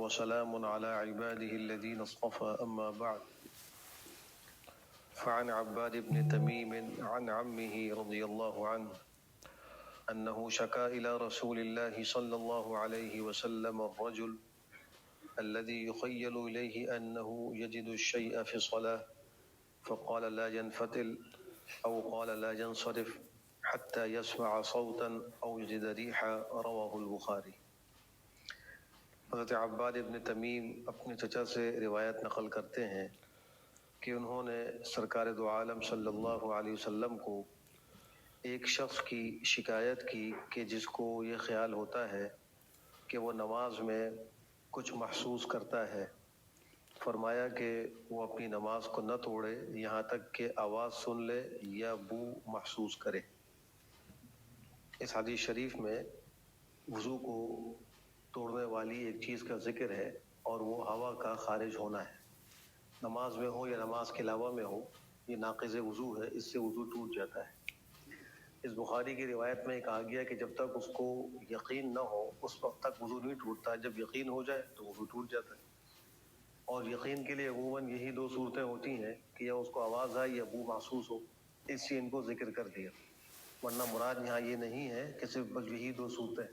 وسلام على عباده الذين اصطفى أما بعد فعن عباد بن تميم عن عمه رضي الله عنه أنه شكا إلى رسول الله صلى الله عليه وسلم الرجل الذي يخيل إليه أنه يجد الشيء في الصلاة فقال لا ينفتل أو قال لا ينصرف حتى يسمع صوتا أو يجد ريحا رواه البخاری۔ حضرت عباد ابن تمیم اپنے چچا سے روایت نقل کرتے ہیں کہ انہوں نے سرکار دو عالم صلی اللہ علیہ وسلم کو ایک شخص کی شکایت کی کہ جس کو یہ خیال ہوتا ہے کہ وہ نماز میں کچھ محسوس کرتا ہے۔ فرمایا کہ وہ اپنی نماز کو نہ توڑے یہاں تک کہ آواز سن لے یا بو محسوس کرے۔ اس حدیث شریف میں وضو کو توڑنے والی ایک چیز کا ذکر ہے اور وہ ہوا کا خارج ہونا ہے۔ نماز میں ہو یا نماز کے علاوہ میں ہو، یہ ناقض وضو ہے، اس سے وضو ٹوٹ جاتا ہے۔ اس بخاری کی روایت میں کہا گیا کہ جب تک اس کو یقین نہ ہو اس وقت تک وضو نہیں ٹوٹتا، جب یقین ہو جائے تو وضو ٹوٹ جاتا ہے۔ اور یقین کے لیے عموماً یہی دو صورتیں ہوتی ہیں کہ یا اس کو آواز آئے یا بو محسوس ہو، اس سے ان کو ذکر کر دیا، ورنہ مراد یہاں یہ نہیں ہے کہ صرف بس یہی دو صورتیں۔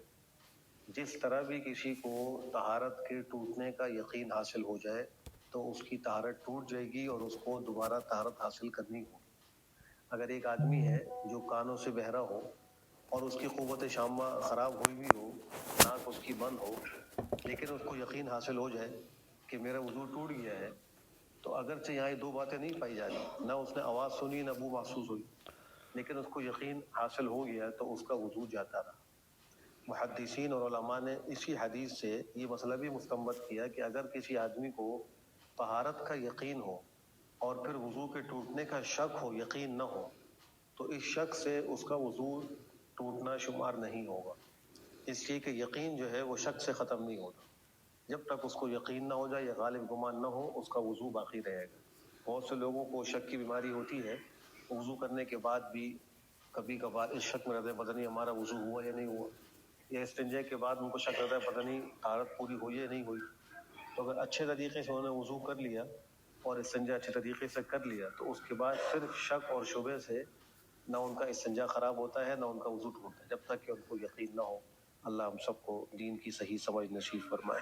جس طرح بھی کسی کو طہارت کے ٹوٹنے کا یقین حاصل ہو جائے تو اس کی طہارت ٹوٹ جائے گی اور اس کو دوبارہ طہارت حاصل کرنی ہوگی۔ اگر ایک آدمی ہے جو کانوں سے بہرا ہو اور اس کی قوت شامہ خراب ہوئی بھی ہو، ناک اس کی بند ہو، لیکن اس کو یقین حاصل ہو جائے کہ میرا وضو ٹوٹ گیا ہے، تو اگرچہ یہاں یہ دو باتیں نہیں پائی جا رہی، نہ اس نے آواز سنی نہ بو محسوس ہوئی، لیکن اس کو یقین حاصل ہو گیا تو اس کا وضو جاتا رہا۔ محدثین اور علماء نے اسی حدیث سے یہ مسئلہ بھی مستنبط کیا کہ اگر کسی آدمی کو طہارت کا یقین ہو اور پھر وضو کے ٹوٹنے کا شک ہو، یقین نہ ہو، تو اس شک سے اس کا وضو ٹوٹنا شمار نہیں ہوگا، اس لیے کہ یقین جو ہے وہ شک سے ختم نہیں ہوتا۔ جب تک اس کو یقین نہ ہو جائے یا غالب گمان نہ ہو، اس کا وضو باقی رہے گا۔ بہت سے لوگوں کو شک کی بیماری ہوتی ہے، وضو کرنے کے بعد بھی کبھی کبھار اس شک میں رہتے ہیں پتہ نہیں ہمارا وضو ہوا یا نہیں ہوا، یا استنجا کے بعد ان کو شک رہتا ہے پتہ نہیں طہارت پوری ہوئی یا نہیں ہوئی۔ تو اگر اچھے طریقے سے انہوں نے وضو کر لیا اور استنجا اچھے طریقے سے کر لیا تو اس کے بعد صرف شک اور شبہ سے نہ ان کا استنجا خراب ہوتا ہے نہ ان کا وضو ٹوٹتا ہے، جب تک کہ ان کو یقین نہ ہو۔ اللہ ہم سب کو دین کی صحیح سمجھ نصیب فرمائے۔